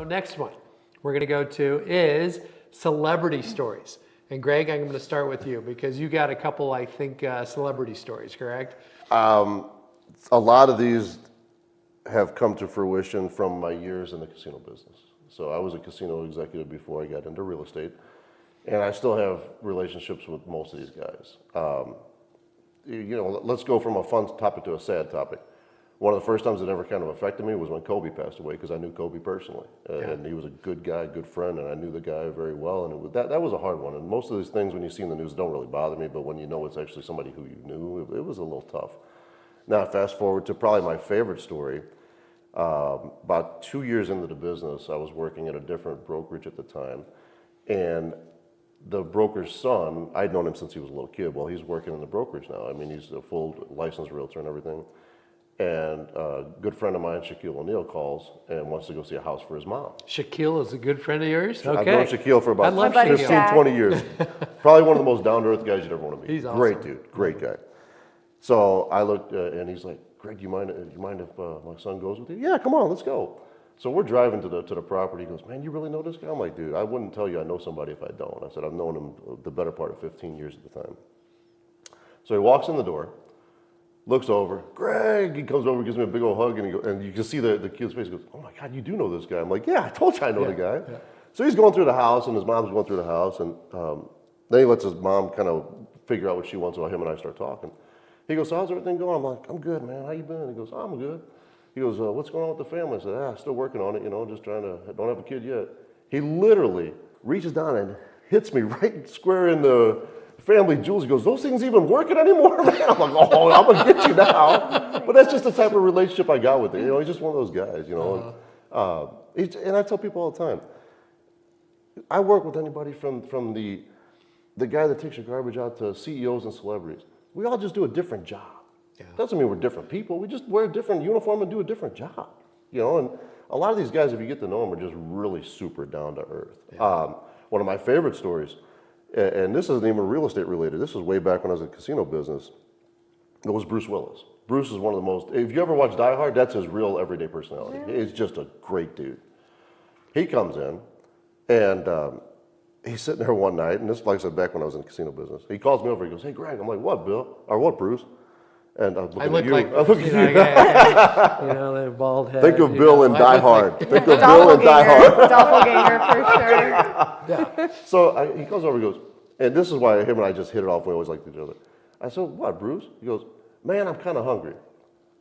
next one we're going to go to is celebrity stories. And Greg, I'm going to start with you because you got a couple, I think, celebrity stories, correct? A lot of these have come to fruition from my years in the casino business. So I was a casino executive before I got into real estate, and I still have relationships with most of these guys. Let's go from a fun topic to a sad topic. One of the first times it ever kind of affected me was when Kobe passed away, because I knew Kobe personally, and he was a good guy, good friend, and I knew the guy very well, and that was a hard one. And most of these things, when you see in the news, don't really bother me, but when you know it's actually somebody who you knew, it was a little tough. Now, fast forward to probably my favorite story. About 2 years into the business, I was working at a different brokerage at the time, and the broker's son, I'd known him since he was a little kid. Well, he's working in the brokerage now. I mean, he's a full licensed realtor and everything. And a good friend of mine, Shaquille O'Neal, calls and wants to go see a house for his mom. Shaquille is a good friend of yours? Okay. I've known Shaquille for about 15, 20 years. Probably one of the most down-to-earth guys you'd ever want to meet. He's awesome. Great dude, great guy. So I looked, and he's like, Greg, do you mind if my son goes with you? Yeah, come on, let's go. So we're driving to the property. He goes, man, you really know this guy? I'm like, dude, I wouldn't tell you I know somebody if I don't. I said, I've known him the better part of 15 years at the time. So he walks in the door, looks over, Greg, he comes over, gives me a big old hug, and you can see the kid's face. He goes, oh my God, you do know this guy. I'm like, yeah, I told you I know the guy. Yeah. So he's going through the house, and his mom's going through the house, and then he lets his mom kind of figure out what she wants while him and I start talking. He goes, so how's everything going? I'm like, I'm good, man. How you been? He goes, I'm good. He goes, what's going on with the family? I said, still working on it, just trying to, don't have a kid yet. He literally reaches down and hits me right square in the family jewels. He goes, those things even working anymore, man? I'm like, oh, I'm going to get you now. But that's just the type of relationship I got with him. He's just one of those guys, and I tell people all the time, I work with anybody from the guy that takes your garbage out to CEOs and celebrities. We all just do a different job. Yeah. Doesn't mean we're different people. We just wear a different uniform and do a different job. And a lot of these guys, if you get to know them, are just really super down to earth. Yeah. One of my favorite stories, and this isn't even real estate related, this was way back when I was in the casino business, it was Bruce Willis. Bruce is one of the most, if you ever watch Die Hard, that's his real everyday personality. Really? He's just a great dude. He comes in, and he's sitting there one night, and this, like I said, back when I was in the casino business. He calls me over. He goes, "Hey, Greg." I'm like, "What, Bill? Or what, Bruce?" And I look at you. I look at you. The bald head. Think of Bill in Die Hard. Think of Bill in Die Hard. Doppelganger for sure. Yeah. So he comes over. He goes, and this is why him and I just hit it off. We always liked each other. I said, "What, Bruce?" He goes, "Man, I'm kind of hungry."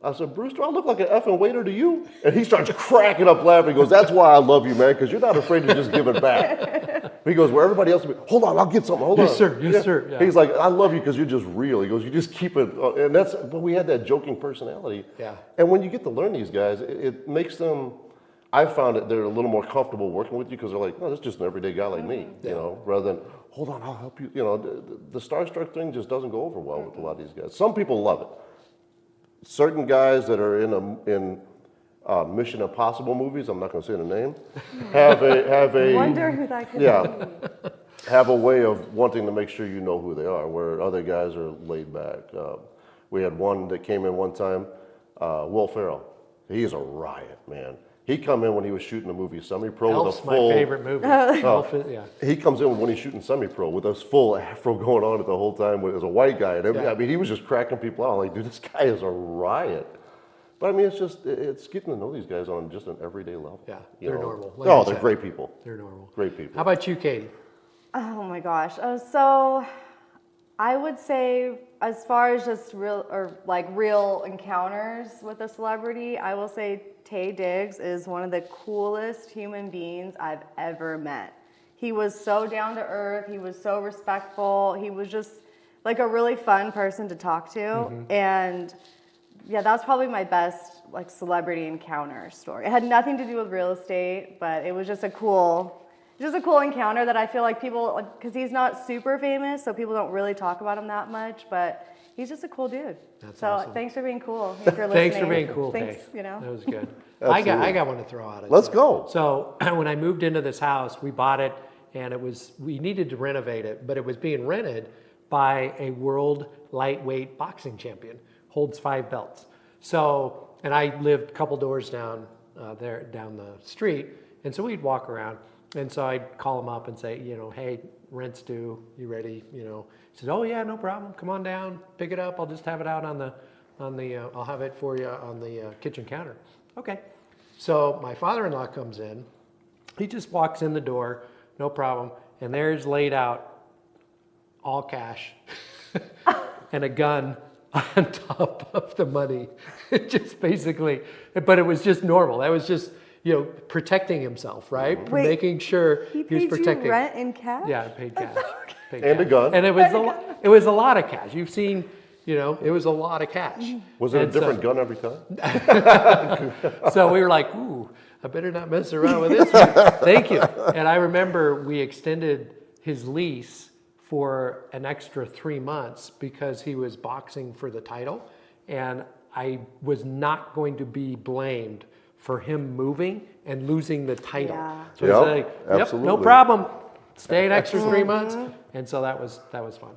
I said, "Bruce, do I look like an effing waiter to you?" And he starts cracking up laughing. He goes, "That's why I love you, man, because you're not afraid to just give it back." He goes, "Where everybody else will be, hold on, I'll get something, hold on." Yes, sir, yes, sir. Yeah. He's like, "I love you because you're just real." He goes, "You just keep it," but we had that joking personality. Yeah. And when you get to learn these guys, it makes them, I found that they're a little more comfortable working with you because they're like, "No, this is just an everyday guy like me," rather than, "Hold on, I'll help you." The starstruck thing just doesn't go over well with a lot of these guys. Some people love it. Certain guys that are in Mission Impossible movies, I'm not going to say the name, have a wonder who that could be. Have a way of wanting to make sure you know who they are, where other guys are laid back. We had one that came in one time, Will Ferrell. He's a riot, man. He come in when he was shooting the movie Semi-Pro with a full. My favorite movie. He comes in when he's shooting Semi-Pro with a full afro going on it the whole time as a white guy. And I mean, he was just cracking people out. I'm like, dude, this guy is a riot. But I mean, it's getting to know these guys on just an everyday level. Yeah, they're normal. Like they're great people. They're normal. Great people. How about you, Katie? Oh my gosh. So I would say, as far as just real encounters with a celebrity, I will say Taye Diggs is one of the coolest human beings I've ever met. He was so down to earth. He was so respectful. He was just like a really fun person to talk to. Mm-hmm. And yeah, that was probably my best celebrity encounter story. It had nothing to do with real estate, but it was just a cool encounter that I feel like people, because he's not super famous, so people don't really talk about him that much, but he's just a cool dude. That's so awesome. Thanks for being cool. If you're listening. Thanks for being cool, Thanks, Taye. That was good. I got one to throw out. Let's go. So when I moved into this house, we bought it, and we needed to renovate it, but it was being rented by a world lightweight boxing champion, holds 5 belts. So, and I lived a couple doors down the street, And so we'd walk around. And so I'd call him up and say, hey, rent's due. You ready? He says, oh yeah, no problem. Come on down, pick it up. I'll just have it out I'll have it for you on the kitchen counter. Okay. So my father-in-law comes in. He just walks in the door, no problem. And there's laid out all cash and a gun on top of the money. Just basically, but it was just normal. That was just, protecting himself, right? Wait, making sure he he was paid protecting. you rent in cash? Yeah, I paid cash. Paid And a cash. gun. And it was a lot of cash. You've seen, it was a lot of cash. Was it a And so- different gun every time? So we were like, ooh, I better not mess around with this one. Thank you. And I remember we extended his lease for an extra 3 months because he was boxing for the title. And I was not going to be blamed for him moving and losing the title. Yeah. So I was Yep, like, no absolutely. problem. Stay an extra 3 months. And so that was fun.